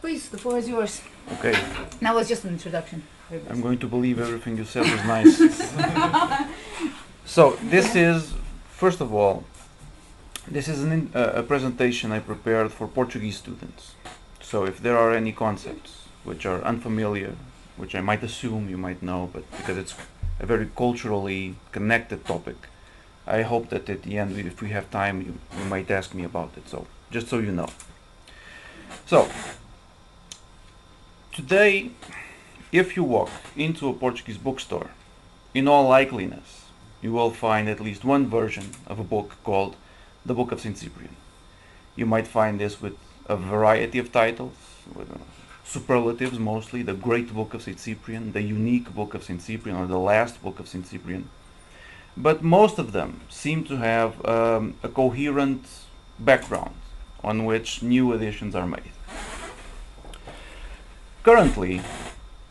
Please, the floor is yours. Okay, That was just an introduction. I'm going to believe everything you said was nice. So this is, first of all, this is a presentation I prepared for Portuguese students. So if there are any concepts which are unfamiliar, which I might assume you might know, but because it's a very culturally connected topic, I hope that at the end, if we have time, you might ask me about it. So just so you know. So today, if you walk into a Portuguese bookstore, in all likeliness, you will find at least one version of a book called the Book of Saint Cyprian. You might find this with a variety of titles, with superlatives mostly, the Great Book of Saint Cyprian, the Unique Book of Saint Cyprian, or the Last Book of Saint Cyprian. But most of them seem to have a coherent background on which new editions are made. Currently,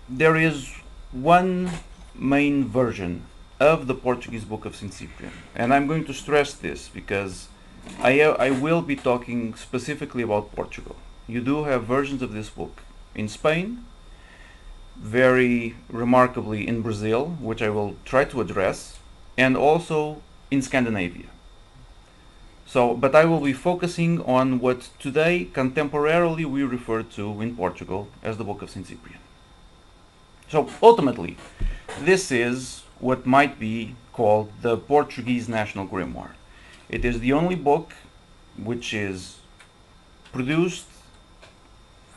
there is one main version of the Portuguese Book of Saint Cyprian, and I'm going to stress this because I will be talking specifically about Portugal. You do have versions of this book in Spain, very remarkably in Brazil, which I will try to address, and also in Scandinavia. So, but I will be focusing on what today contemporarily we refer to in Portugal as the Book of Saint Cyprian. So ultimately, this is what might be called the Portuguese national grimoire. It is the only book which is produced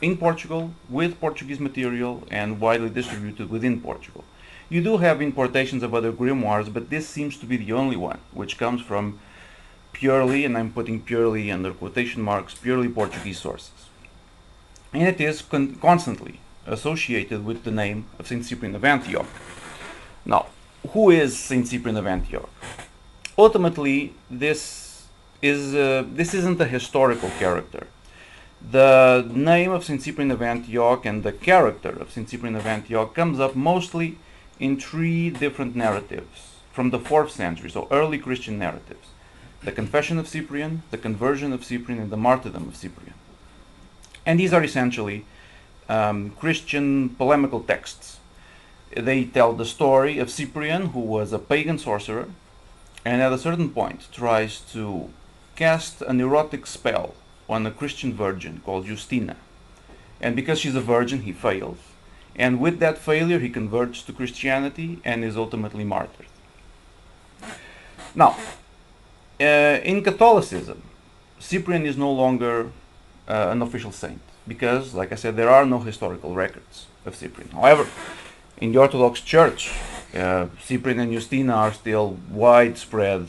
in Portugal with Portuguese material and widely distributed within Portugal. You do have importations of other grimoires, but this seems to be the only one which comes from purely, and I'm putting purely under quotation marks, purely Portuguese sources. And it is constantly associated with the name of Saint Cyprian of Antioch. Now, who is Saint Cyprian of Antioch? Ultimately, this isn't a historical character. The name of Saint Cyprian of Antioch and the character of Saint Cyprian of Antioch comes up mostly in three different narratives from the 4th century, so early Christian narratives. The Confession of Cyprian, the Conversion of Cyprian, and the Martyrdom of Cyprian. And these are essentially Christian polemical texts. They tell the story of Cyprian, who was a pagan sorcerer, and at a certain point tries to cast an erotic spell on a Christian virgin called Justina. And because she's a virgin, he fails. And with that failure, he converts to Christianity and is ultimately martyred. Now, in Catholicism, Cyprian is no longer an official saint because, like I said, there are no historical records of Cyprian. However, in the Orthodox Church, Cyprian and Justina are still widespread.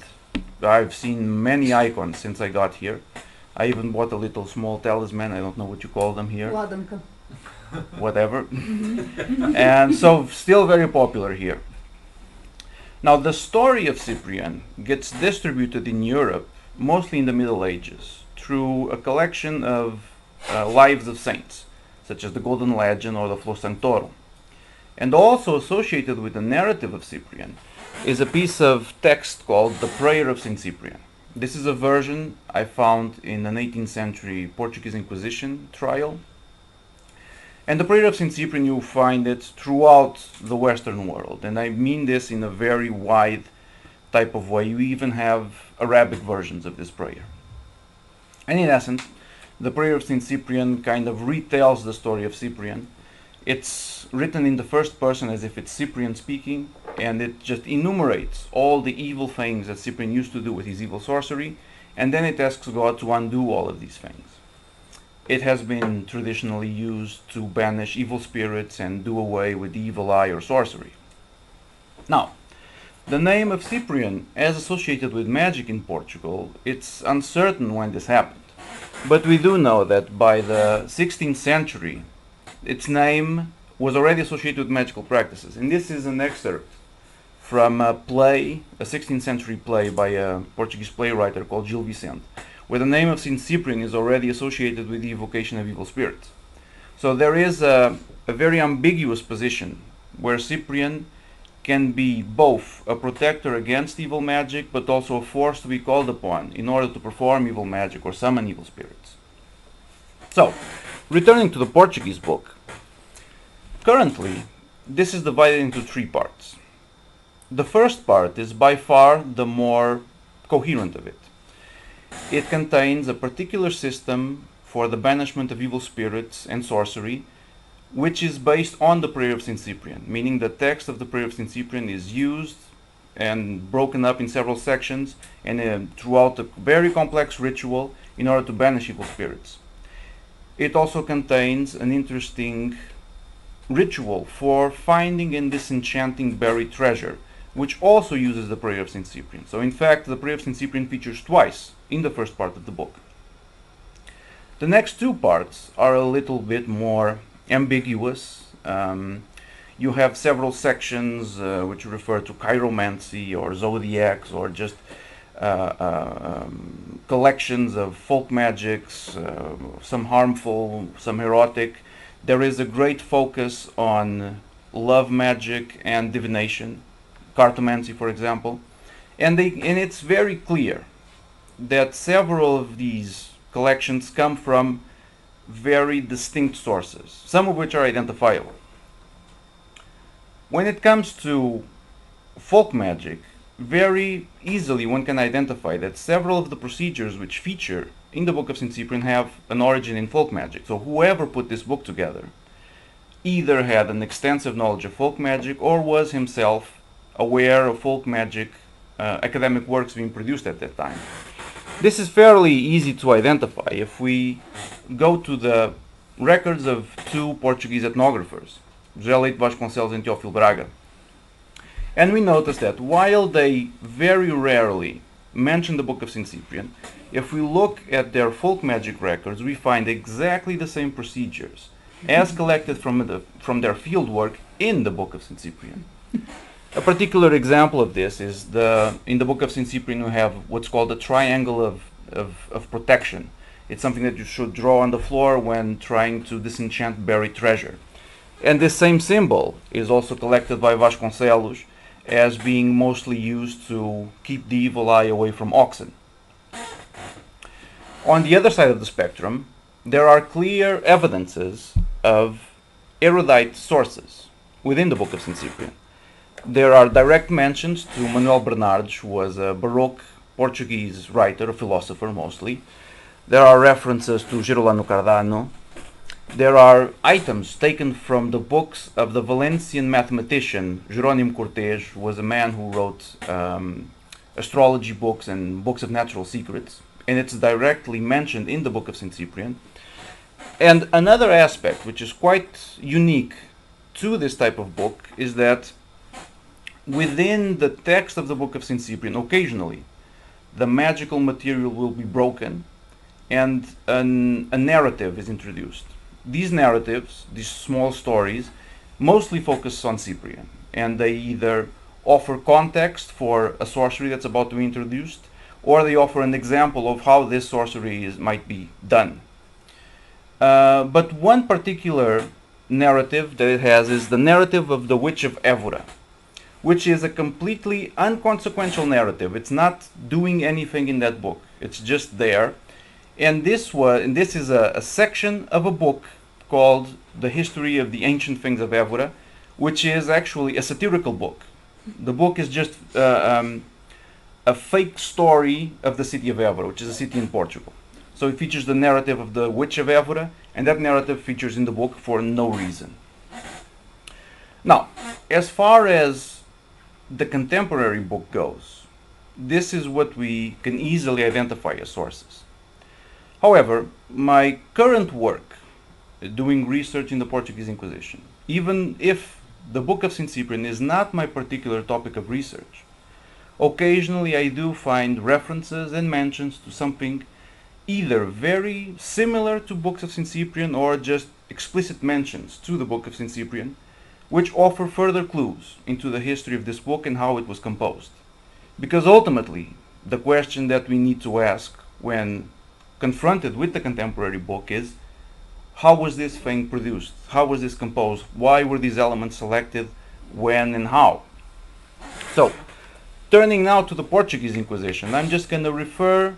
I've seen many icons since I got here. I even bought a little small talisman. I don't know what you call them here. Ладанка. Whatever. And so, still very popular here. Now, the story of Cyprian gets distributed in Europe, mostly in the Middle Ages, through a collection of lives of saints, such as the Golden Legend or the Flos Sanctorum. And also associated with the narrative of Cyprian is a piece of text called the Prayer of Saint Cyprian. This is a version I found in an 18th century Portuguese Inquisition trial. And the Prayer of Saint Cyprian, you find it throughout the Western world. And I mean this in a very wide type of way. You even have Arabic versions of this prayer. And in essence, the Prayer of Saint Cyprian kind of retells the story of Cyprian. It's written in the first person as if it's Cyprian speaking, and it just enumerates all the evil things that Cyprian used to do with his evil sorcery, and then it asks God to undo all of these things. It has been traditionally used to banish evil spirits and do away with the evil eye or sorcery. Now, the name of Cyprian, as associated with magic in Portugal, it's uncertain when this happened. But we do know that by the 16th century, its name was already associated with magical practices. And this is an excerpt from a play, a 16th century play by a Portuguese playwright called Gil Vicente, where the name of Saint Cyprian is already associated with the evocation of evil spirits. So there is a very ambiguous position where Cyprian can be both a protector against evil magic, but also a force to be called upon in order to perform evil magic or summon evil spirits. So, returning to the Portuguese book, currently this is divided into three parts. The first part is by far the more coherent of it. It contains a particular system for the banishment of evil spirits and sorcery, which is based on the prayer of Saint Cyprian, meaning the text of the prayer of Saint Cyprian is used and broken up in several sections and throughout a very complex ritual in order to banish evil spirits. It also contains an interesting ritual for finding and disenchanting buried treasure, which also uses the prayer of Saint Cyprian. So in fact, the prayer of Saint Cyprian features twice in the first part of the book. The next two parts are a little bit more ambiguous. You have several sections which refer to chiromancy or zodiacs or just collections of folk magics, some harmful, some erotic. There is a great focus on love magic and divination, cartomancy for example, and it's very clear that several of these collections come from very distinct sources, some of which are identifiable. When it comes to folk magic, very easily one can identify that several of the procedures which feature in the Book of Saint Cyprian have an origin in folk magic. So whoever put this book together either had an extensive knowledge of folk magic or was himself aware of folk magic academic works being produced at that time. This is fairly easy to identify if we go to the records of two Portuguese ethnographers, José Leite Vasconcelos and Teófilo Braga. And we notice that while they very rarely mention the Book of Saint Cyprian, if we look at their folk magic records, we find exactly the same procedures as collected from their field work in the Book of Saint Cyprian. A particular example of this is in the Book of Saint Cyprian we have what's called the triangle of protection. It's something that you should draw on the floor when trying to disenchant buried treasure. And this same symbol is also collected by Vasconcelos as being mostly used to keep the evil eye away from oxen. On the other side of the spectrum, there are clear evidences of erudite sources within the Book of Saint Cyprian. There are direct mentions to Manuel Bernardes, who was a Baroque Portuguese writer, a philosopher mostly. There are references to Girolamo Cardano. There are items taken from the books of the Valencian mathematician Jerónimo Cortés, who was a man who wrote astrology books and books of natural secrets, and it's directly mentioned in the Book of Saint Cyprian. And another aspect which is quite unique to this type of book is that within the text of the Book of Saint Cyprian, occasionally the magical material will be broken and a narrative is introduced. These narratives, these small stories, mostly focus on Cyprian, and they either offer context for a sorcery that's about to be introduced, or they offer an example of how this sorcery might be done. But one particular narrative that it has is the narrative of the Witch of Évora, which is a completely inconsequential narrative. It's not doing anything in that book. It's just there. And this is a section of a book called The History of the Ancient Things of Évora, which is actually a satirical book. The book is just a fake story of the city of Évora, which is a city in Portugal. So it features the narrative of the Witch of Évora, and that narrative features in the book for no reason. Now, as far as the contemporary book goes, this is what we can easily identify as sources. However, my current work, doing research in the Portuguese Inquisition, even if the Book of Saint Cyprian is not my particular topic of research, occasionally I do find references and mentions to something either very similar to books of Saint Cyprian or just explicit mentions to the Book of Saint Cyprian, which offer further clues into the history of this book and how it was composed. Because ultimately, the question that we need to ask when confronted with the contemporary book is, how was this thing produced? How was this composed? Why were these elements selected? When and how? So, turning now to the Portuguese Inquisition, I'm just going to refer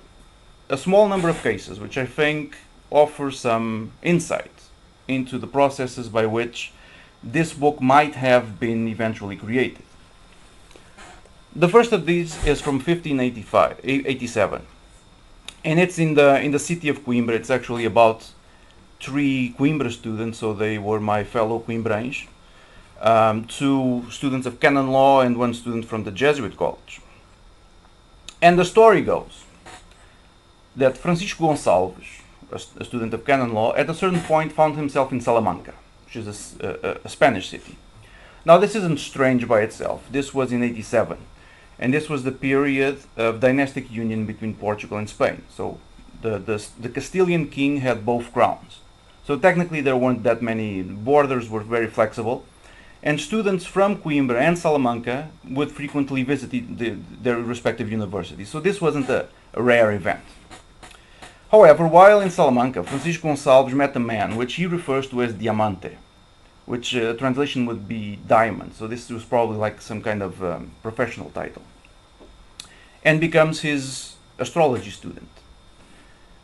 a small number of cases which I think offer some insight into the processes by which this book might have been eventually created. The first of these is from 1587, and it's in the city of Coimbra. It's actually about 3 Coimbra students, so they were my fellow Coimbranhos, 2 students of canon law and 1 student from the Jesuit college. And the story goes that Francisco Gonçalves, a student of canon law, at a certain point found himself in Salamanca, which is a Spanish city. Now this isn't strange by itself. This was in 87, and this was the period of dynastic union between Portugal and Spain. So the Castilian king had both crowns. So technically there weren't that many, borders were very flexible, and students from Coimbra and Salamanca would frequently visit their respective universities. So this wasn't a rare event. However, while in Salamanca, Francisco Gonçalves met a man which he refers to as Diamante, which translation would be diamond. So this was probably like some kind of professional title, and becomes his astrology student.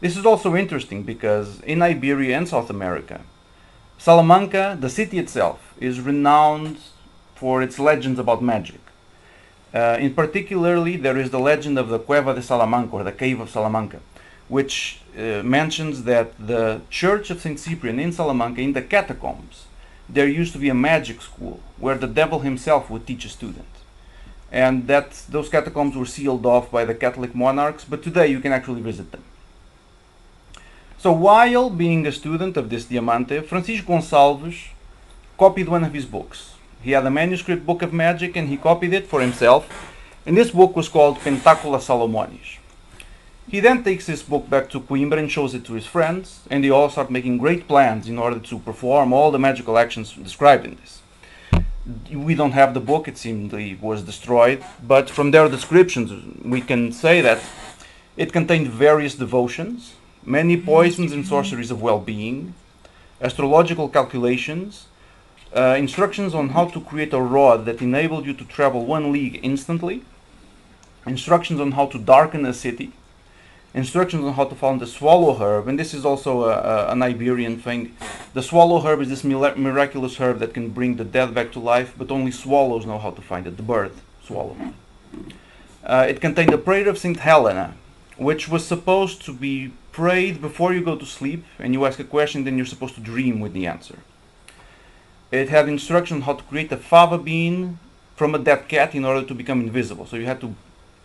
This is also interesting because in Iberia and South America, Salamanca, the city itself, is renowned for its legends about magic. In particularly, there is the legend of the Cueva de Salamanca, or the Cave of Salamanca, which mentions that the Church of Saint Cyprian in Salamanca, in the catacombs, there used to be a magic school where the devil himself would teach a student. And that those catacombs were sealed off by the Catholic monarchs, but today you can actually visit them. So while being a student of this Diamante, Francisco Gonçalves copied one of his books. He had a manuscript book of magic and he copied it for himself, and this book was called Pentacula Salomonis. He then takes this book back to Coimbra and shows it to his friends, and they all start making great plans in order to perform all the magical actions described in this. We don't have the book, it simply was destroyed, but from their descriptions we can say that it contained various devotions, many poisons and sorceries of well-being, astrological calculations, instructions on how to create a rod that enabled you to travel 1 league instantly, instructions on how to darken a city, instructions on how to find the swallow herb, and this is also an Iberian thing. The swallow herb is this miraculous herb that can bring the dead back to life, but only swallows know how to find it, the bird swallow. It contained the prayer of St. Helena, which was supposed to be prayed before you go to sleep, and you ask a question, then you're supposed to dream with the answer. It had instructions on how to create a fava bean from a dead cat in order to become invisible. So you had to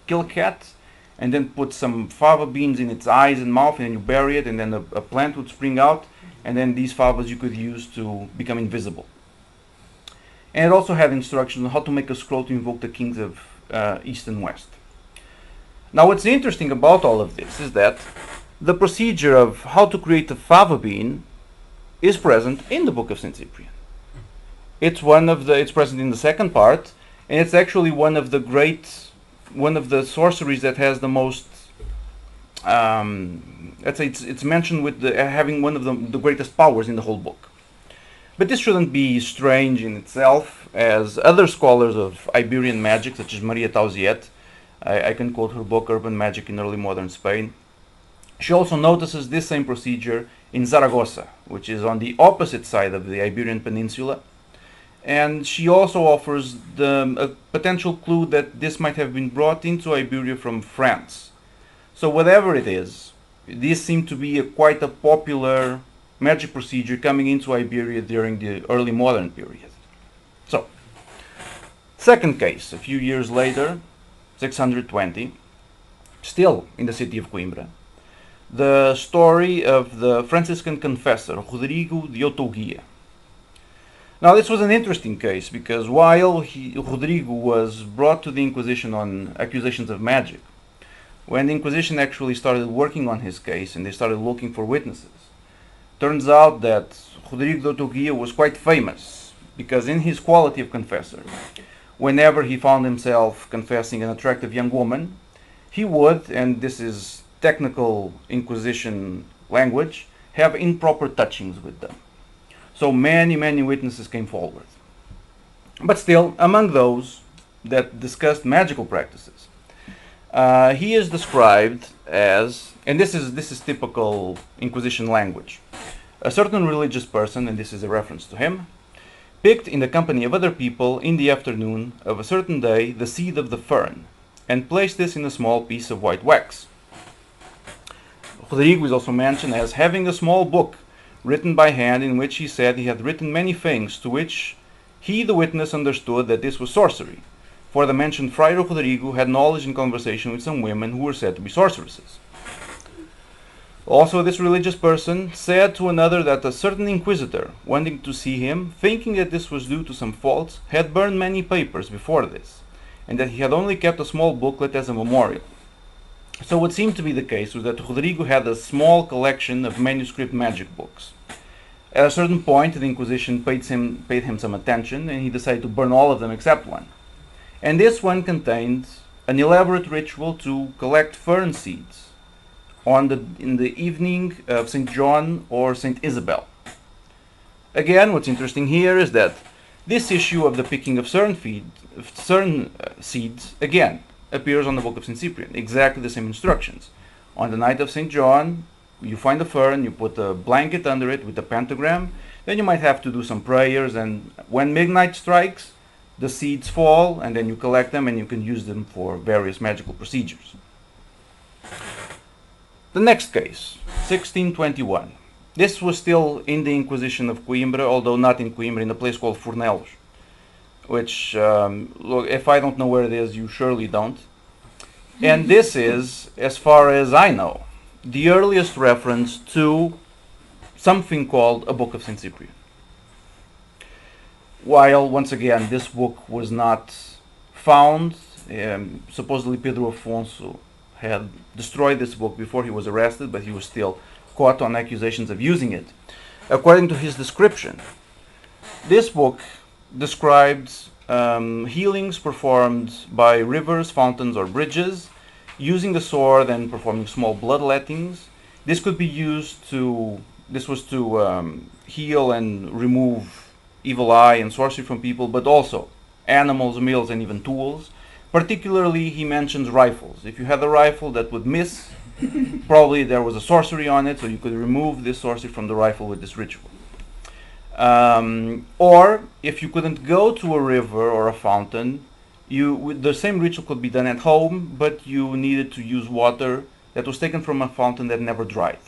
kill a cat, and then put some fava beans in its eyes and mouth, and then you bury it, and then a plant would spring out, and then these favas you could use to become invisible. And it also had instructions on how to make a scroll to invoke the kings of East and West. Now what's interesting about all of this is that the procedure of how to create a fava bean is present in the Book of Saint Cyprian. It's present in the second part, and it's actually one of the sorceries that has the most, let's say it's mentioned with having one of the greatest powers in the whole book. But this shouldn't be strange in itself, as other scholars of Iberian magic, such as Maria Tauziet, I can quote her book Urban Magic in Early Modern Spain. She also notices this same procedure in Zaragoza, which is on the opposite side of the Iberian Peninsula. And she also offers a potential clue that this might have been brought into Iberia from France. So whatever it is, this seemed to be quite a popular magic procedure coming into Iberia during the early modern period. So, second case, a few years later, 620, still in the city of Coimbra, the story of the Franciscan confessor Rodrigo de Otoguia. Now this was an interesting case because while Rodrigo was brought to the Inquisition on accusations of magic, when the Inquisition actually started working on his case and they started looking for witnesses, turns out that Rodrigo de Otoguia was quite famous because in his quality of confessor, whenever he found himself confessing an attractive young woman, he would, and this is technical Inquisition language, have improper touchings with them. So many witnesses came forward. But still, among those that discussed magical practices, He is described as, and this is typical Inquisition language, a certain religious person, and this is a reference to him, picked in the company of other people in the afternoon of a certain day the seed of the fern, and placed this in a small piece of white wax. Rodrigo is also mentioned as having a small book written by hand in which he said he had written many things to which he, the witness, understood that this was sorcery, for the mentioned Friar Rodrigo had knowledge in conversation with some women who were said to be sorceresses. Also, this religious person said to another that a certain inquisitor, wanting to see him, thinking that this was due to some faults, had burned many papers before this, and that he had only kept a small booklet as a memorial. So what seemed to be the case was that Rodrigo had a small collection of manuscript magic books. At a certain point, the Inquisition paid him some attention, and he decided to burn all of them except one. And this one contained an elaborate ritual to collect fern seeds in the evening of St. John or St. Isabel. Again, what's interesting here is that this issue of the picking of fern seeds, again, appears on the Book of Saint Cyprian. Exactly the same instructions. On the night of St. John, you find a fern, you put a blanket under it with a pentagram, then you might have to do some prayers, and when midnight strikes, the seeds fall, and then you collect them and you can use them for various magical procedures. The next case, 1621. This was still in the Inquisition of Coimbra, although not in Coimbra, in a place called Fornelos, which, look, if I don't know where it is, you surely don't. And this is, as far as I know, the earliest reference to something called a Book of Saint Cyprian. While, once again, this book was not found, supposedly Pedro Afonso had destroyed this book before he was arrested, but he was still caught on accusations of using it. According to his description, this book described healings performed by rivers, fountains, or bridges, using the sword and performing small bloodlettings. This could be used to, this was to heal and remove evil eye and sorcery from people, but also animals, meals, and even tools. Particularly, he mentions rifles. If you had a rifle that would miss, probably there was a sorcery on it, so you could remove this sorcery from the rifle with this ritual. Or, if you couldn't go to a river or a fountain, the same ritual could be done at home, but you needed to use water that was taken from a fountain that never dried.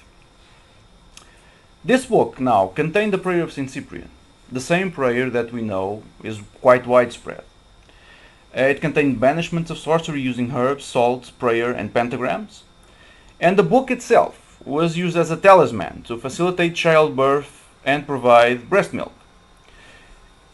This book now contained the prayer of Saint Cyprian, the same prayer that we know is quite widespread. It contained banishments of sorcery using herbs, salt, prayer, and pentagrams. And the book itself was used as a talisman to facilitate childbirth and provide breast milk.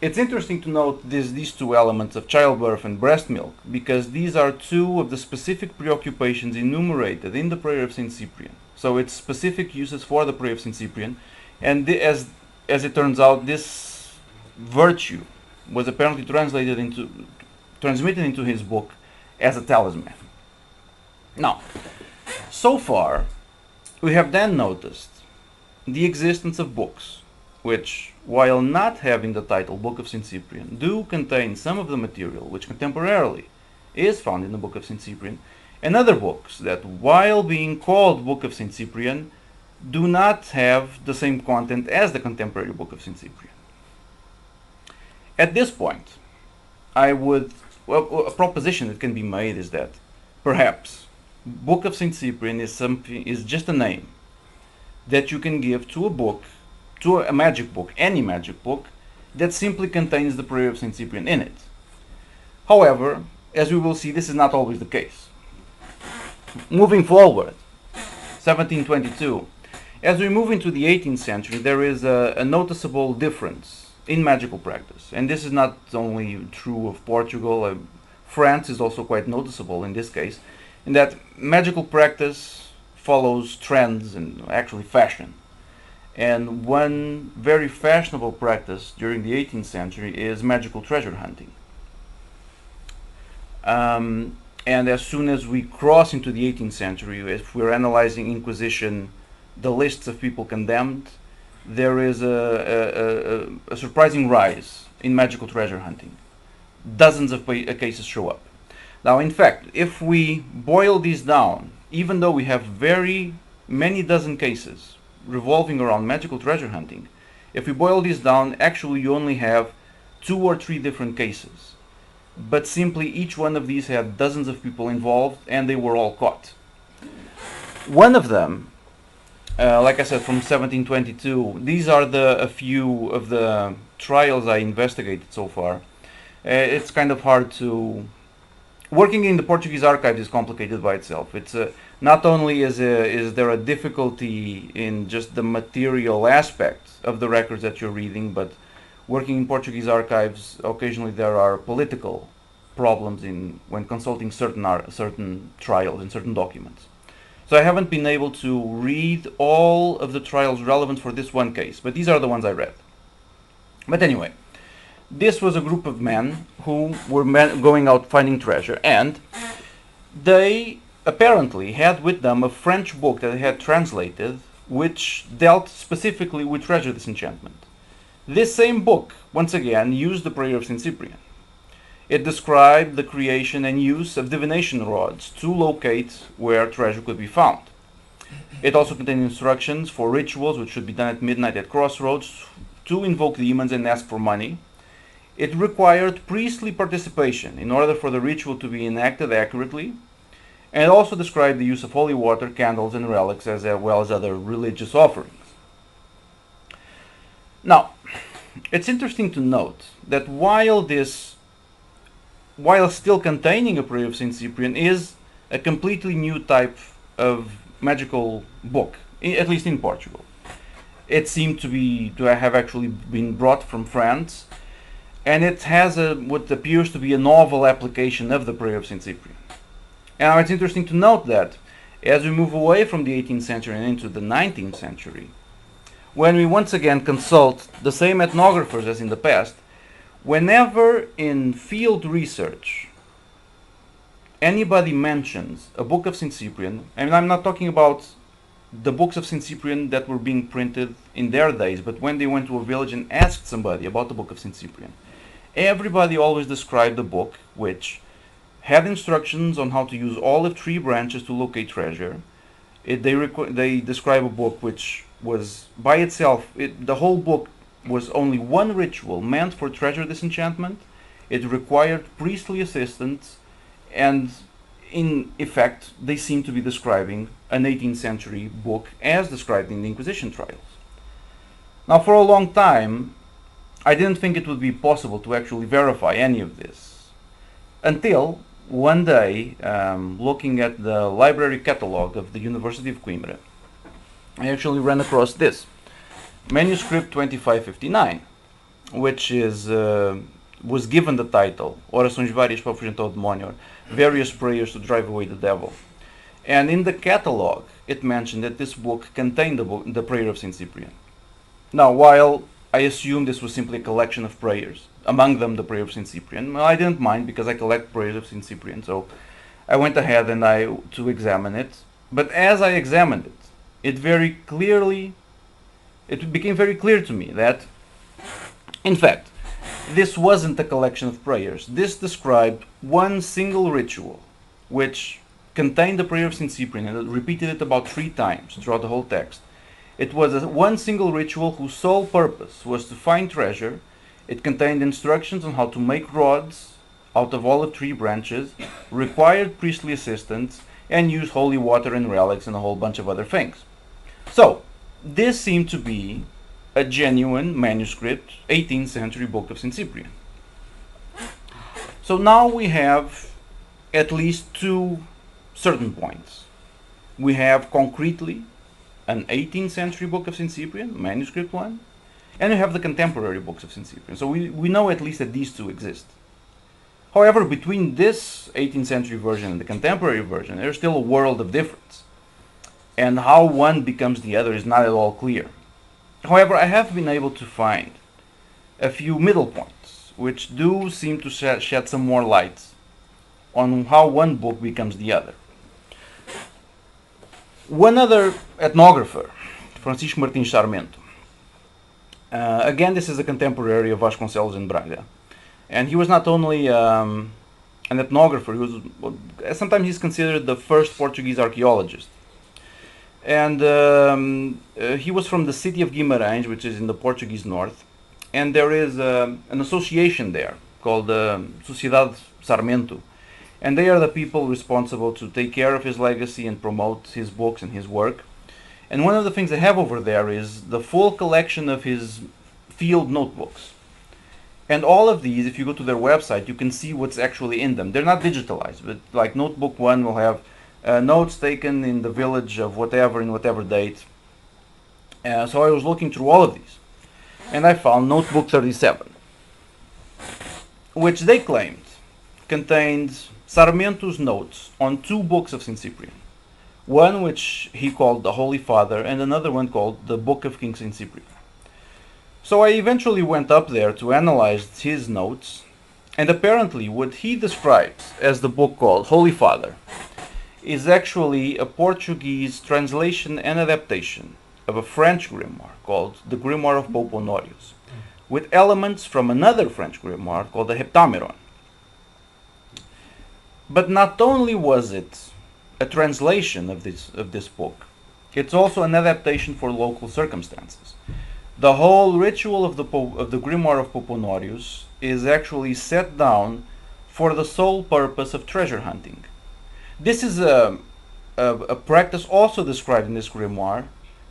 It's interesting to note these two elements of childbirth and breast milk, because these are two of the specific preoccupations enumerated in the prayer of Saint Cyprian. So it's specific uses for the prayer of Saint Cyprian, and as it turns out, this virtue was apparently transmitted into his book as a talisman. Now, so far, we have then noticed the existence of books which, while not having the title Book of Saint Cyprian, do contain some of the material which contemporarily is found in the Book of Saint Cyprian, and other books that, while being called Book of Saint Cyprian, do not have the same content as the contemporary Book of Saint Cyprian. At this point, a proposition that can be made is that perhaps Book of Saint Cyprian is just a name that you can give to a book, to a magic book, any magic book, that simply contains the prayer of Saint Cyprian in it. However, as we will see, this is not always the case. Moving forward, 1722. As we move into the 18th century, there is a noticeable difference in magical practice. And this is not only true of Portugal, France is also quite noticeable in this case, in that magical practice follows trends and actually fashion. And one very fashionable practice during the 18th century is magical treasure hunting. And as soon as we cross into the 18th century, if we're analyzing Inquisition, the lists of people condemned, there is a surprising rise in magical treasure hunting. Dozens of cases show up. Now, in fact, if we boil these down, even though we have very many dozen cases revolving around magical treasure hunting, if we boil these down, actually you only have 2 or 3 different cases. But simply each one of these had dozens of people involved and they were all caught. One of them, like I said, from 1722, these are a few of the trials I investigated so far. It's kind of hard to... Working in the Portuguese archives is complicated by itself. It's not only is there a difficulty in just the material aspect of the records that you're reading, but working in Portuguese archives, occasionally there are political problems when consulting certain trials and certain documents. So I haven't been able to read all of the trials relevant for this one case, but these are the ones I read. But anyway, this was a group of men who were going out finding treasure, and they apparently had with them a French book that they had translated, which dealt specifically with treasure disenchantment. This same book, once again, used the prayer of Saint Cyprian. It described the creation and use of divination rods to locate where treasure could be found. It also contained instructions for rituals which should be done at midnight at crossroads to invoke demons and ask for money. It required priestly participation in order for the ritual to be enacted accurately, and it also described the use of holy water, candles, and relics, as well as other religious offerings. Now, it's interesting to note that while still containing a prayer of Saint Cyprian, is a completely new type of magical book, at least in Portugal. It seemed to have actually been brought from France, and it has what appears to be a novel application of the prayer of Saint Cyprian. Now, it's interesting to note that as we move away from the 18th century and into the 19th century, when we once again consult the same ethnographers as in the past, whenever in field research anybody mentions a book of Saint Cyprian, and I'm not talking about the books of Saint Cyprian that were being printed in their days, but when they went to a village and asked somebody about the book of Saint Cyprian, everybody always described the book which had instructions on how to use olive tree branches to locate treasure. They describe a book which was by itself, the whole book was only one ritual meant for treasure disenchantment. It required priestly assistance, and in effect they seem to be describing an 18th century book as described in the Inquisition trials. Now, for a long time I didn't think it would be possible to actually verify any of this, until one day, looking at the library catalog of the University of Coimbra, I actually ran across this manuscript 2559, which was given the title Orações Várias para Afugentar o Demônio, various prayers to drive away the devil. And in the catalog it mentioned that this book contained the prayer of Saint Cyprian. Now, while I assumed this was simply a collection of prayers, among them the prayer of Saint Cyprian, well, I didn't mind because I collect prayers of Saint Cyprian, so I went ahead and to examine it. But as I examined it, it became very clear to me that, in fact, this wasn't a collection of prayers. This described one single ritual, which contained the prayer of Saint Cyprian, and it repeated it about 3 times throughout the whole text. It was one single ritual whose sole purpose was to find treasure. It contained instructions on how to make rods out of olive tree branches, required priestly assistance, and use holy water and relics and a whole bunch of other things. So, this seemed to be a genuine manuscript 18th century book of Saint Cyprian. So now we have at least 2 certain points. We have concretely an 18th century book of Saint Cyprian, manuscript one, and we have the contemporary books of Saint Cyprian. So we know at least that these 2 exist. However, between this 18th century version and the contemporary version, there's still a world of difference. And how one becomes the other is not at all clear. However, I have been able to find a few middle points, which do seem to shed some more light on how one book becomes the other. One other ethnographer, Francisco Martins Sarmento, again this is a contemporary of Vasconcelos and Braga, and he was not only an ethnographer. Sometimes he's considered the first Portuguese archaeologist. And he was from the city of Guimarães, which is in the Portuguese north. And there is an association there called Sociedade Sarmento. And they are the people responsible to take care of his legacy and promote his books and his work. And one of the things they have over there is the full collection of his field notebooks. And all of these, if you go to their website, you can see what's actually in them. They're not digitalized, but like notebook 1 will have notes taken in the village of whatever, in whatever date. So I was looking through all of these. And I found notebook 37, which they claimed contained Sarmento's notes on 2 books of Saint Cyprian. One which he called the Holy Father, and another one called the Book of King Saint Cyprian. So I eventually went up there to analyze his notes, and apparently what he describes as the book called Holy Father is actually a Portuguese translation and adaptation of a French grimoire called the Grimoire of Pope Honorius, with elements from another French grimoire called the Heptameron. But not only was it a translation of this book, it's also an adaptation for local circumstances. The whole ritual of the Grimoire of Pope Honorius is actually set down for the sole purpose of treasure hunting. This is a practice also described in this grimoire,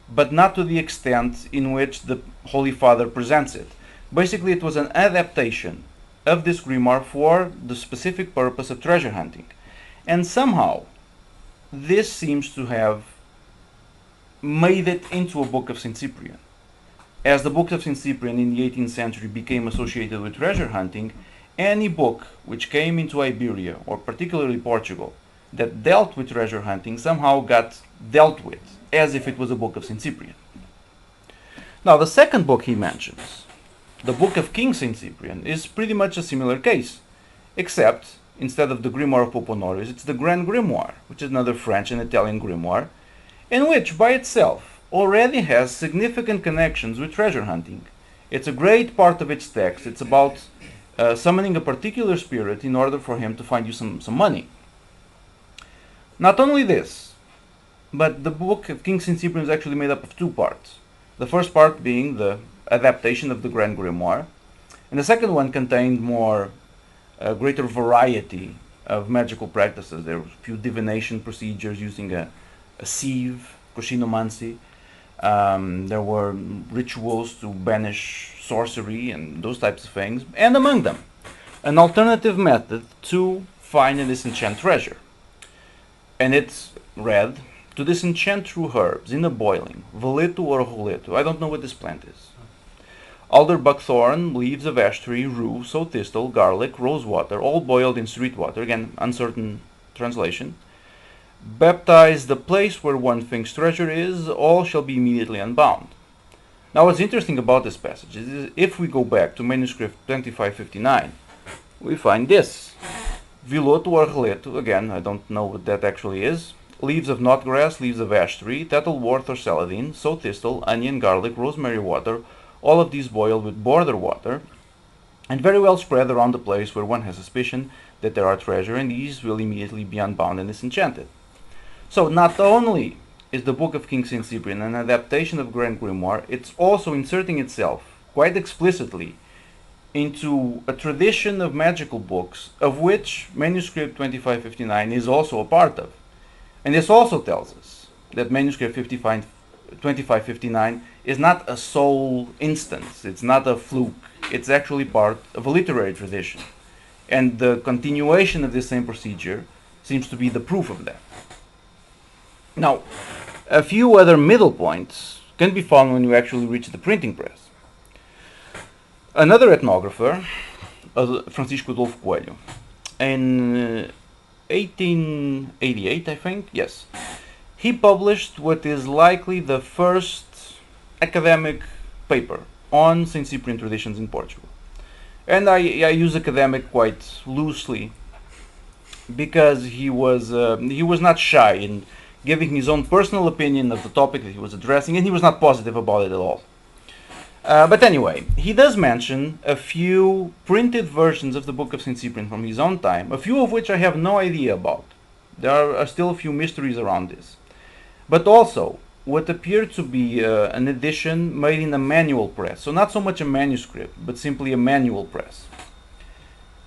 but not to the extent in which the Holy Father presents it. Basically, it was an adaptation of this grimoire for the specific purpose of treasure hunting. And somehow, this seems to have made it into a Book of Saint Cyprian. As the Book of Saint Cyprian in the 18th century became associated with treasure hunting, any book which came into Iberia, or particularly Portugal, that dealt with treasure hunting somehow got dealt with as if it was a Book of Saint Cyprian. Now, the second book he mentions, the Book of King Saint Cyprian, is pretty much a similar case, except instead of the Grimoire of Pope Honorius, it's the Grand Grimoire, which is another French and Italian grimoire, and which by itself already has significant connections with treasure hunting. It's a great part of its text. It's about summoning a particular spirit in order for him to find you some money. Not only this, but the Book of King Saint Cyprian is actually made up of 2 parts. The first part being the adaptation of the Grand Grimoire, and the second one contained greater variety of magical practices. There were a few divination procedures using a sieve, koshinomancy. There were rituals to banish sorcery and those types of things, and among them, an alternative method to find and disenchant treasure. And it's read, to disenchant through herbs in a boiling, veleto or roleto. I don't know what this plant is. Alder buckthorn, leaves of ash tree, rue, sow thistle, garlic, rose water, all boiled in sweet water. Again, uncertain translation. Baptize the place where one thinks treasure is, all shall be immediately unbound. Now what's interesting about this passage is if we go back to manuscript 2559, we find this. Viloto or releto, again, I don't know what that actually is. Leaves of knotgrass, leaves of ash tree, tattleworth or celadine, sow thistle, onion, garlic, rosemary water, all of these boiled with border water, and very well spread around the place where one has suspicion that there are treasure, and these will immediately be unbound and disenchanted. So not only is the Book of King Saint Cyprian an adaptation of Grand Grimoire, it's also inserting itself quite explicitly into a tradition of magical books, of which manuscript 2559 is also a part of. And this also tells us that manuscript 2559 is not a sole instance, it's not a fluke, it's actually part of a literary tradition. And the continuation of this same procedure seems to be the proof of that. Now, a few other middle points can be found when you actually reach the printing press. Another ethnographer, Francisco Adolfo Coelho, in 1888, I think, yes, he published what is likely the first academic paper on Saint Cyprian traditions in Portugal. And I use academic quite loosely because he was not shy in giving his own personal opinion of the topic that he was addressing, and he was not positive about it at all. But anyway, he does mention a few printed versions of the Book of Saint Cyprian from his own time, a few of which I have no idea about. There are still a few mysteries around this. But also, what appeared to be an edition made in a manual press. So not so much a manuscript, but simply a manual press.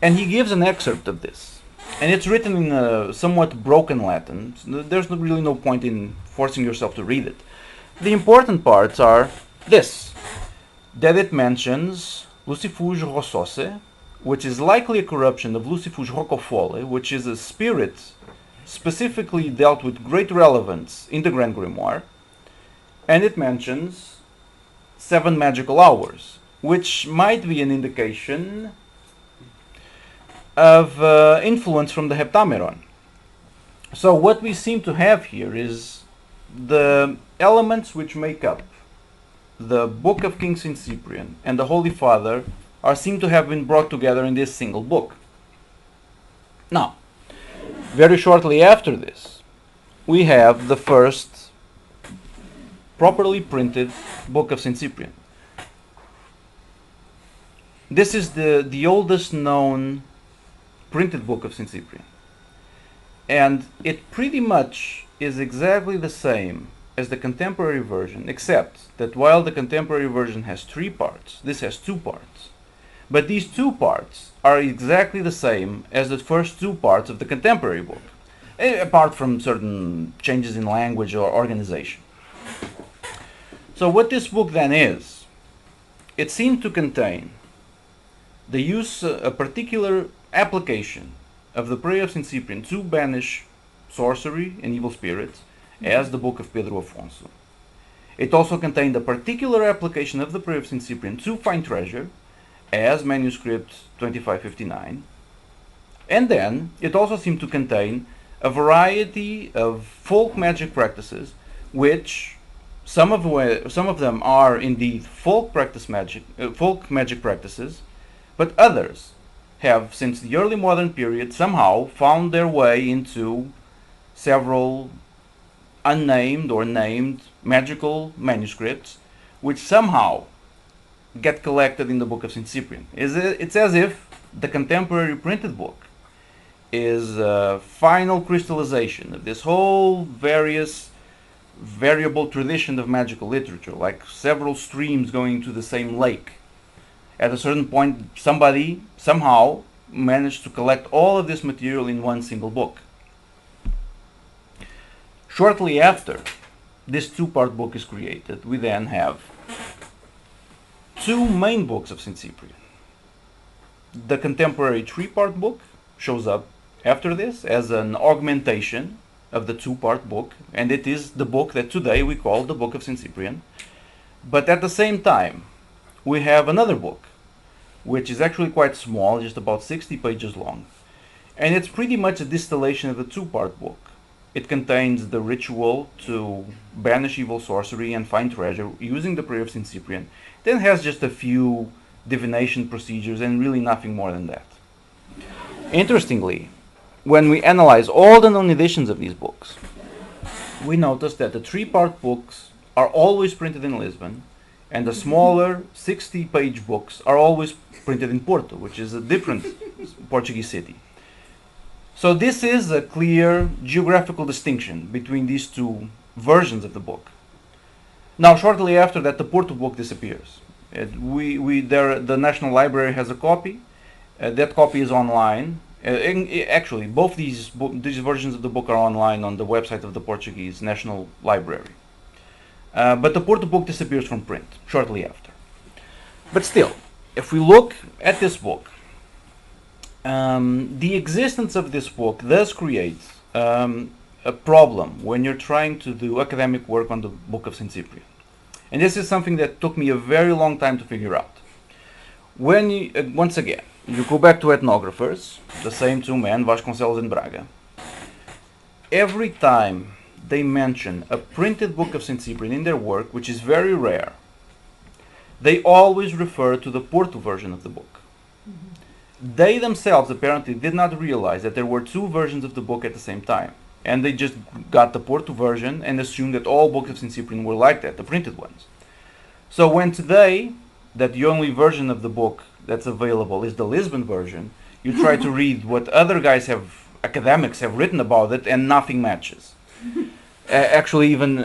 And he gives an excerpt of this. And it's written in a somewhat broken Latin. So there's really no point in forcing yourself to read it. The important parts are this, that it mentions Lucifuge Rossose, which is likely a corruption of Lucifuge Rocofole, which is a spirit specifically dealt with great relevance in the Grand Grimoire. And it mentions 7 magical hours, which might be an indication of influence from the Heptameron. So what we seem to have here is the elements which make up the Book of King Saint Cyprian and the Holy Father are seen to have been brought together in this single book. Now, very shortly after this, we have the first properly printed Book of Saint Cyprian. This is the oldest known printed Book of Saint Cyprian. And it pretty much is exactly the same as the contemporary version, except that while the contemporary version has 3 parts, this has 2 parts. But these 2 parts are exactly the same as the first 2 parts of the contemporary book, apart from certain changes in language or organization. So what this book then is, it seemed to contain the use, a particular application of the prayer of Saint Cyprian to banish sorcery and evil spirits, as the Book of Pedro Afonso. It also contained a particular application of the prayer of Saint Cyprian to find treasure, as manuscript 2559. And then it also seemed to contain a variety of folk magic practices, which some of them are indeed folk magic practices, but others have, since the early modern period, somehow found their way into several unnamed or named magical manuscripts, which somehow get collected in the Book of Saint Cyprian. It's as if the contemporary printed book is a final crystallization of this whole variable tradition of magical literature, like several streams going to the same lake. At a certain point, somebody somehow managed to collect all of this material in one single book. Shortly after this 2-part book is created, we then have 2 main books of Saint Cyprian. The contemporary 3-part book shows up after this as an augmentation of the 2-part book, and it is the book that today we call the Book of Saint Cyprian. But at the same time, we have another book, which is actually quite small, just about 60 pages long, and it's pretty much a distillation of the 2-part book. It contains the ritual to banish evil sorcery and find treasure using the prayer of Saint Cyprian. Then has just a few divination procedures and really nothing more than that. Interestingly, when we analyze all the known editions of these books, we notice that the 3-part books are always printed in Lisbon, and the smaller 60-page books are always printed in Porto, which is a different Portuguese city. So this is a clear geographical distinction between these 2 versions of the book. Now, shortly after that, the Porto book disappears. The National Library has a copy. That copy is online. Actually, both these versions of the book are online on the website of the Portuguese National Library. But the Porto book disappears from print shortly after. But still, if we look at this book, the existence of this book does create a problem when you're trying to do academic work on the Book of Saint Cyprian. And this is something that took me a very long time to figure out. When you, once again, you go back to ethnographers, the same 2 men, Vasconcelos and Braga, every time they mention a printed Book of Saint Cyprian in their work, which is very rare, they always refer to the Porto version of the book. They themselves apparently did not realize that there were 2 versions of the book at the same time. And they just got the Porto version and assumed that all books of Saint Cyprian were like that, the printed ones. So when today that the only version of the book that's available is the Lisbon version, you try to read what other academics have written about it, and nothing matches. Actually, even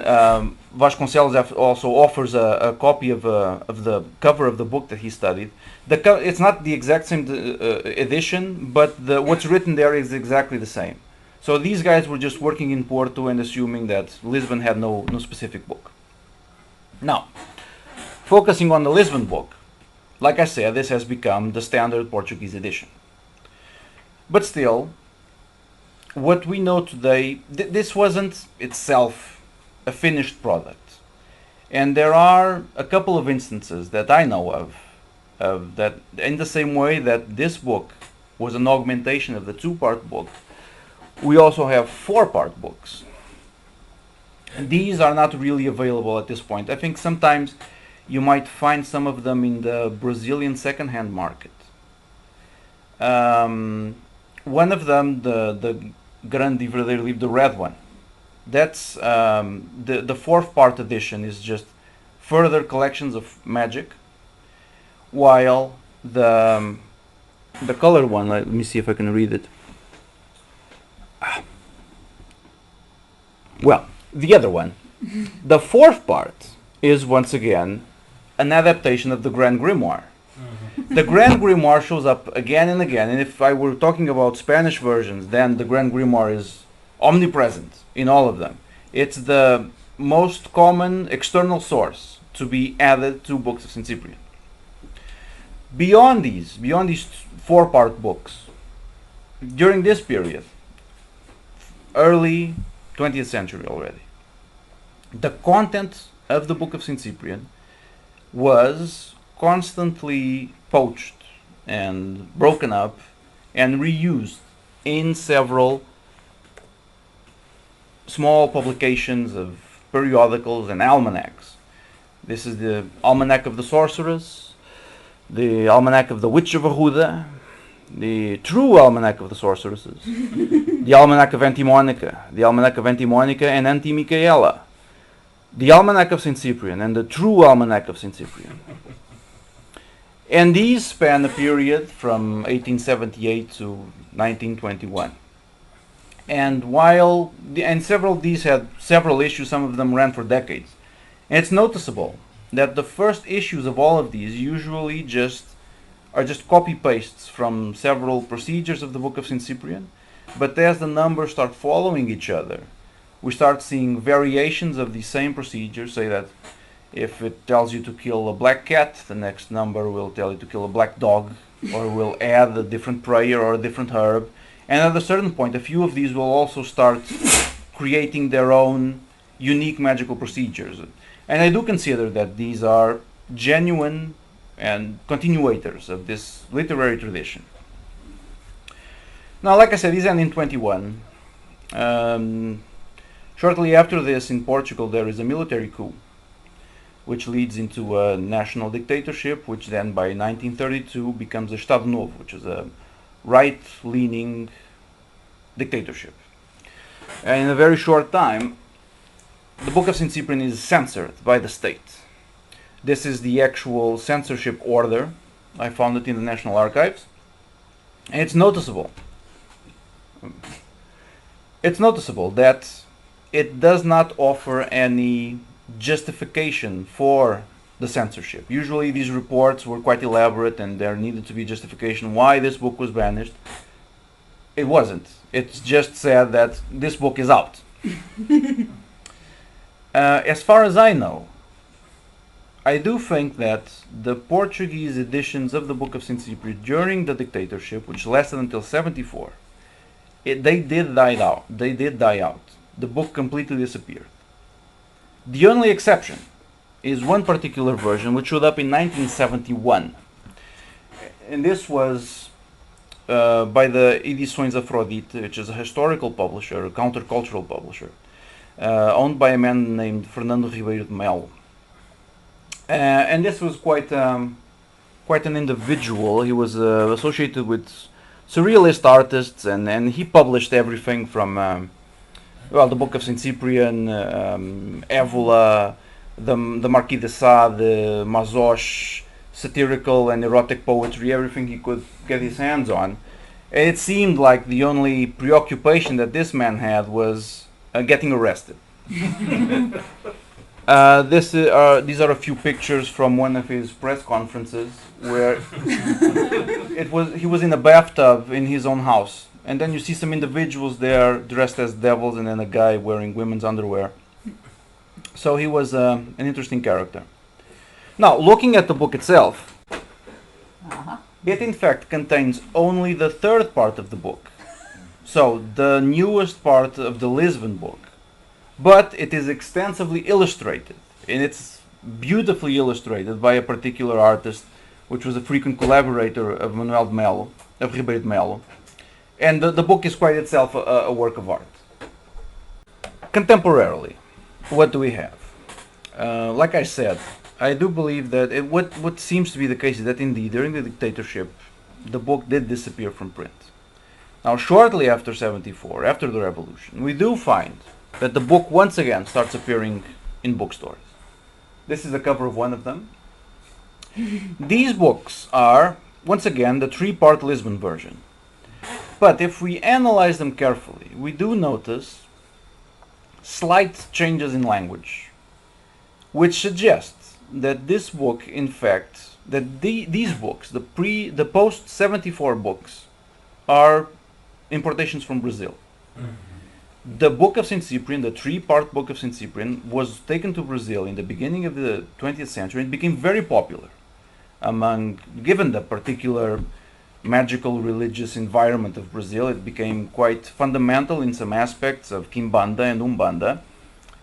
Vasconcelos also offers a copy of the cover of the book that he studied. It's not the exact same edition, but what's written there is exactly the same. So these guys were just working in Porto and assuming that Lisbon had no specific book. Now, focusing on the Lisbon book, like I said, this has become the standard Portuguese edition. But still, what we know today, this wasn't itself a finished product. And there are a couple of instances that I know of that, in the same way that this book was an augmentation of the two-part book, we also have four-part books. And these are not really available at this point. I think sometimes you might find some of them in the Brazilian second-hand market. One of them, the Grande Verdadeiro Livro, the red one, that's the fourth part edition is just further collections of magic, while the colored one, let me see if I can read it. Well, the other one, the fourth part is once again an adaptation of the Grand Grimoire. The Grand Grimoire shows up again and again, and if I were talking about Spanish versions, then the Grand Grimoire is omnipresent in all of them. It's the most common external source to be added to books of Saint Cyprian. Beyond these four-part books, during this period, early 20th century already, the content of the Book of Saint Cyprian was constantly poached and broken up and reused in several small publications of periodicals and almanacs. This is the Almanac of the Sorceress, the Almanac of the Witch of Arruda, the True Almanac of the Sorceresses, the Almanac of Antimonica, the Almanac of Antimonica and Anti-Michaela, the Almanac of Saint Cyprian, and the True Almanac of Saint Cyprian. And these span a period from 1878 to 1921. And several of these had several issues, some of them ran for decades. And it's noticeable that the first issues of all of these usually are just copy-pastes from several procedures of the Book of Saint Cyprian. But as the numbers start following each other, we start seeing variations of the same procedure. Say that if it tells you to kill a black cat, the next number will tell you to kill a black dog, or will add a different prayer or a different herb. And at a certain point, a few of these will also start creating their own unique magical procedures. And I do consider that these are genuine and continuators of this literary tradition. Now, like I said, these end in 21. Shortly after this, in Portugal, there is a military coup, which leads into a national dictatorship, which then by 1932 becomes a Estado Novo, which is a right-leaning dictatorship. And in a very short time, the Book of Saint Cyprian is censored by the state. This is the actual censorship order. I found it in the National Archives. And it's noticeable. It's noticeable that it does not offer any justification for the censorship. Usually these reports were quite elaborate and there needed to be justification why this book was banished. It wasn't. It's just said that this book is out. As far as I know, I do think that the Portuguese editions of the Book of Saint Cyprian during the dictatorship, which lasted until 74, they did die out. The book completely disappeared. The only exception is one particular version which showed up in 1971. And this was by the Edições Afrodite, which is a historical publisher, a countercultural publisher, owned by a man named Fernando Ribeiro de Melo. And this was quite an individual. He was associated with surrealist artists, and he published everything from the Book of Saint Cyprian, Évola, the Marquis de Sade, Mazos, satirical and erotic poetry, everything he could get his hands on. It seemed like the only preoccupation that this man had was getting arrested. These are a few pictures from one of his press conferences where he was in a bathtub in his own house, and then you see some individuals there dressed as devils, and then a guy wearing women's underwear. So he was an interesting character. Now, looking at the book itself, it in fact contains only the third part of the book, so the newest part of the Lisbon book. But it is extensively illustrated, and it's beautifully illustrated by a particular artist, which was a frequent collaborator of Manuel de Melo, of Ribeiro de Melo. And the book is quite itself a work of art. Contemporarily, what do we have? Like I said, I do believe that what seems to be the case is that indeed, during the dictatorship, the book did disappear from print. Now, shortly after 74, after the revolution, we do find that the book once again starts appearing in bookstores. This is the cover of one of them. These books are, once again, the three-part Lisbon version. But if we analyze them carefully, we do notice slight changes in language, which suggests that this book, in fact, that these books, the post-74 books, are importations from Brazil. The Book of Saint Cyprian, the three-part Book of Saint Cyprian, was taken to Brazil in the beginning of the 20th century and became very popular given the particular magical religious environment of Brazil. It became quite fundamental in some aspects of Quimbanda and Umbanda.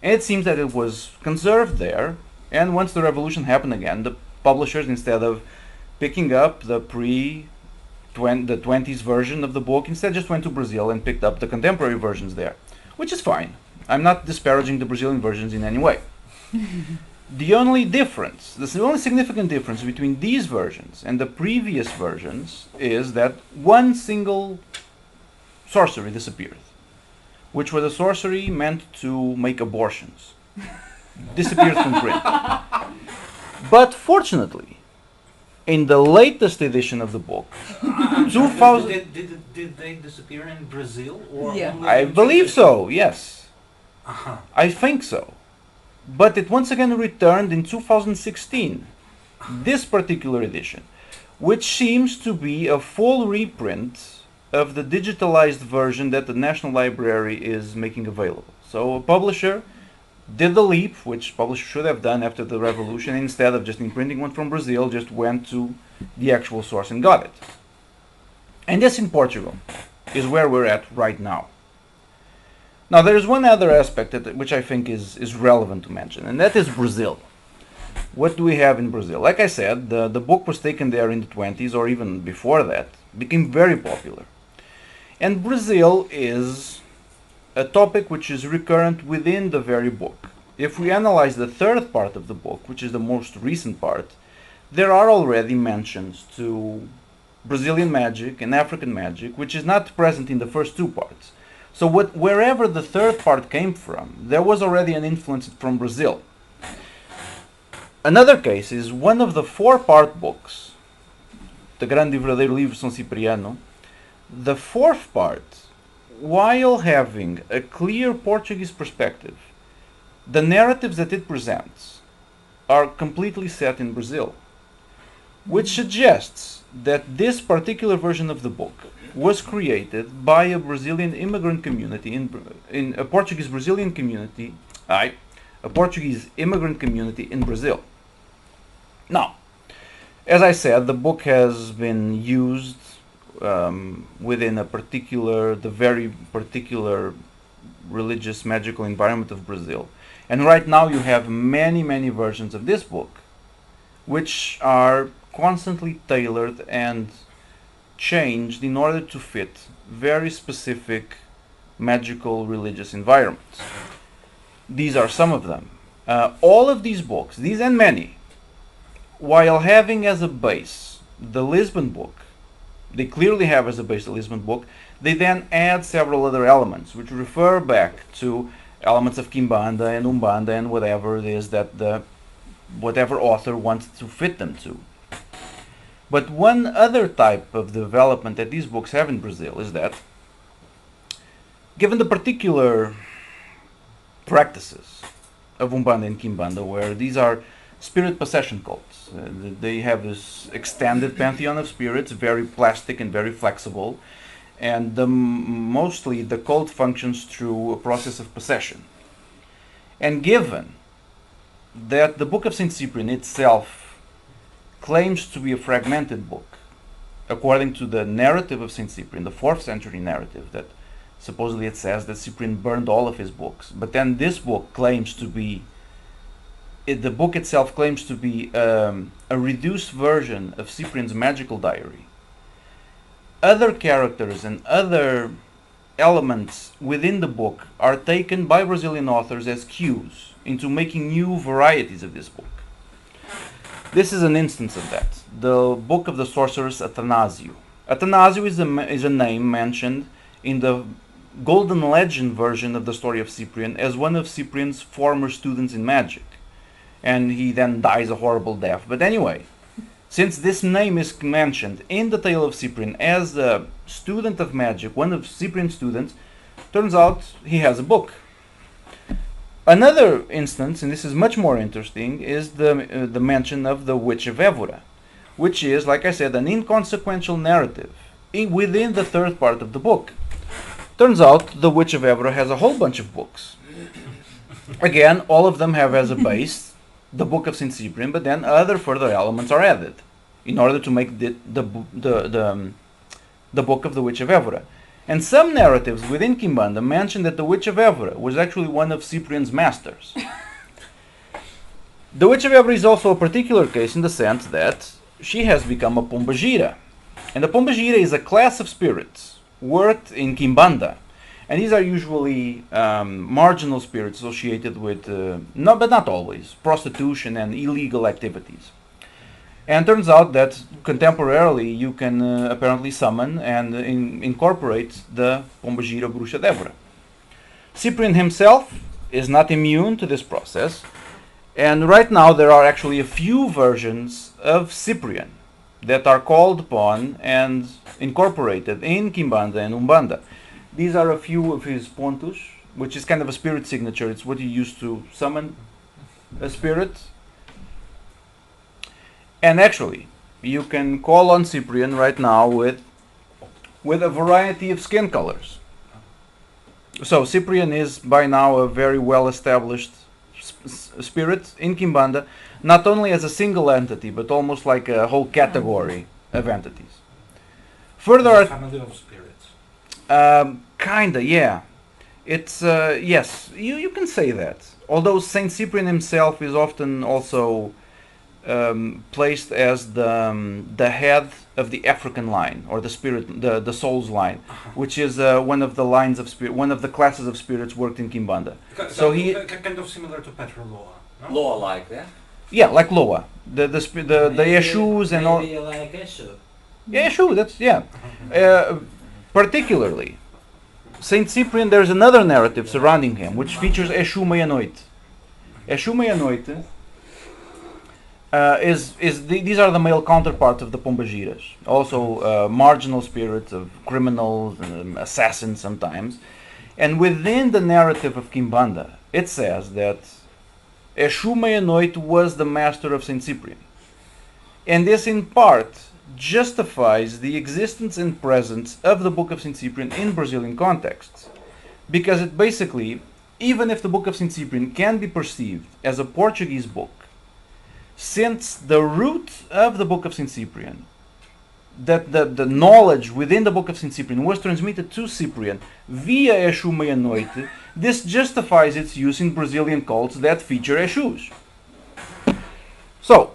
And it seems that it was conserved there, and once the revolution happened again, the publishers, instead of picking up the 20s version of the book, instead just went to Brazil and picked up the contemporary versions there, which is fine. I'm not disparaging the Brazilian versions in any way. The only significant difference between these versions and the previous versions is that one single sorcery disappeared, which was a sorcery meant to make abortions. Disappeared from print. But fortunately, in the latest edition of the book, 2000... Did they disappear in Brazil? Or yeah. I believe so, yes. Uh-huh. I think so. But it once again returned in 2016, this particular edition, which seems to be a full reprint of the digitalized version that the National Library is making available. So a publisher did the leap, which publishers should have done after the revolution, instead of just imprinting one from Brazil, just went to the actual source and got it. And this in Portugal is where we're at right now. Now there is one other aspect which I think is relevant to mention, and that is Brazil. What do we have in Brazil? Like I said, the book was taken there in the 20s, or even before that, became very popular. And Brazil is a topic which is recurrent within the very book. If we analyze the third part of the book, which is the most recent part, there are already mentions to Brazilian magic and African magic, which is not present in the first two parts. So wherever the third part came from, there was already an influence from Brazil. Another case is one of the four-part books, the Grande e Verdadeiro Livro São Cipriano. The fourth part, while having a clear Portuguese perspective, the narratives that it presents are completely set in Brazil, which suggests that this particular version of the book was created by a Brazilian immigrant community in a Portuguese Brazilian community, a Portuguese immigrant community in Brazil. Now, as I said, the book has been used within the very particular religious magical environment of Brazil. And right now you have many, many versions of this book, which are constantly tailored and changed in order to fit very specific magical religious environments. These are some of them. All of these books, these and many, while having as a base the Lisbon book, they clearly have as a base the Lisbon book, they then add several other elements which refer back to elements of Quimbanda and Umbanda and whatever it is that whatever author wants to fit them to. But one other type of development that these books have in Brazil is that, given the particular practices of Umbanda and Quimbanda, where these are spirit possession cults, they have this extended pantheon of spirits, very plastic and very flexible, and mostly the cult functions through a process of possession. And given that the Book of Saint Cyprian itself claims to be a fragmented book, according to the narrative of Saint Cyprian, the 4th century narrative, that supposedly it says that Cyprian burned all of his books, but then this book claims to be, the book itself claims to be a reduced version of Cyprian's magical diary. Other characters and other elements within the book are taken by Brazilian authors as cues into making new varieties of this book. This is an instance of that. The book of the sorceress Athanasio. Athanasio is a name mentioned in the Golden Legend version of the story of Cyprian as one of Cyprian's former students in magic. And he then dies a horrible death. But anyway, since this name is mentioned in the tale of Cyprian as a student of magic, one of Cyprian's students, turns out he has a book. Another instance, and this is much more interesting, is the mention of the Witch of Évora, which is, like I said, an inconsequential narrative within the 3rd part of the book. Turns out the Witch of Évora has a whole bunch of books. Again, all of them have as a base the Book of Saint Cyprian, but then other further elements are added in order to make the Book of the Witch of Évora. And some narratives within Quimbanda mention that the Witch of Évora was actually one of Cyprian's masters. The Witch of Évora is also a particular case in the sense that she has become a pombagira. And the pombagira is a class of spirits worked in Quimbanda. And these are usually marginal spirits associated with, but not always, prostitution and illegal activities. And turns out that contemporarily you can apparently summon and incorporate the pombagira bruxa d'Évora. Cyprian himself is not immune to this process. And right now there are actually a few versions of Cyprian that are called upon and incorporated in Quimbanda and Umbanda. These are a few of his pontos, which is kind of a spirit signature. It's what you use to summon a spirit. And actually, you can call on Cyprian right now with a variety of skin colors. So Cyprian is by now a very well-established spirit in Quimbanda, not only as a single entity, but almost like a whole category of entities. Further, family of spirits. Kinda, yeah. It's yes, you can say that. Although Saint Cyprian himself is often also placed as the head of the African line, or the spirit, the soul's line, which is one of the lines of spirit, one of the classes of spirits worked in Quimbanda. So he kind of similar to Petra Loa. No? Law-like, yeah? Yeah, like Loa, the Yeshus and all. Maybe like Eshu. Yeah, Yeshu, that's yeah. Particularly, Saint Cyprian, there's another narrative surrounding him, which features Eshu Meia-Noite. Eshu Meia-Noite these are the male counterparts of the pombagiras, also marginal spirits of criminals and assassins sometimes. And within the narrative of Quimbanda, it says that Eshu Meia-Noite was the master of Saint Cyprian. And this in part justifies the existence and presence of the Book of Saint Cyprian in Brazilian contexts. Because it basically, even if the Book of Saint Cyprian can be perceived as a Portuguese book, since the root of the Book of Saint Cyprian, that the knowledge within the Book of Saint Cyprian was transmitted to Cyprian via Eshu Meia-Noite, this justifies its use in Brazilian cults that feature Eshus. So,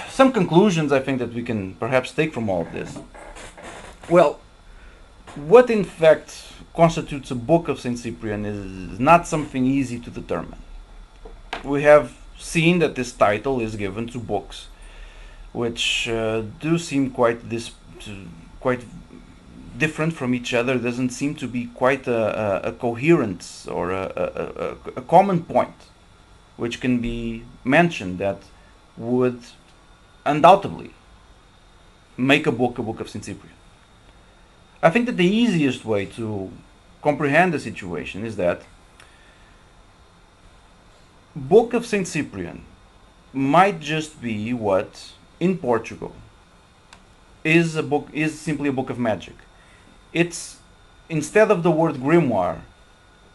some conclusions I think that we can perhaps take from all of this. Well, what in fact constitutes a Book of Saint Cyprian is not something easy to determine. We have seen that this title is given to books which do seem quite different from each other. There doesn't seem to be quite a coherence or a common point which can be mentioned that would undoubtedly make a Book of Saint Cyprian. I think that the easiest way to comprehend the situation is that Book of Saint Cyprian might just be what in Portugal is simply a book of magic. It's, instead of the word grimoire,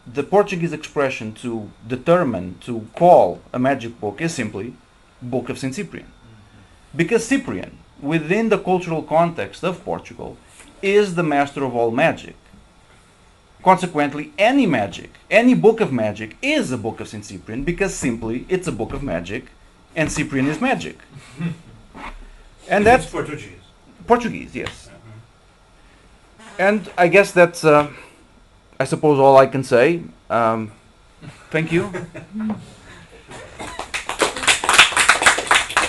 the Portuguese expression to determine, to call a magic book is simply Book of Saint Cyprian. Because Cyprian, within the cultural context of Portugal, is the master of all magic. Consequently, any magic, any book of magic is a Book of Saint Cyprian because simply it's a book of magic and Cyprian is magic. And that's It's Portuguese. Portuguese, yes. And I guess that's, I suppose, all I can say. Thank you.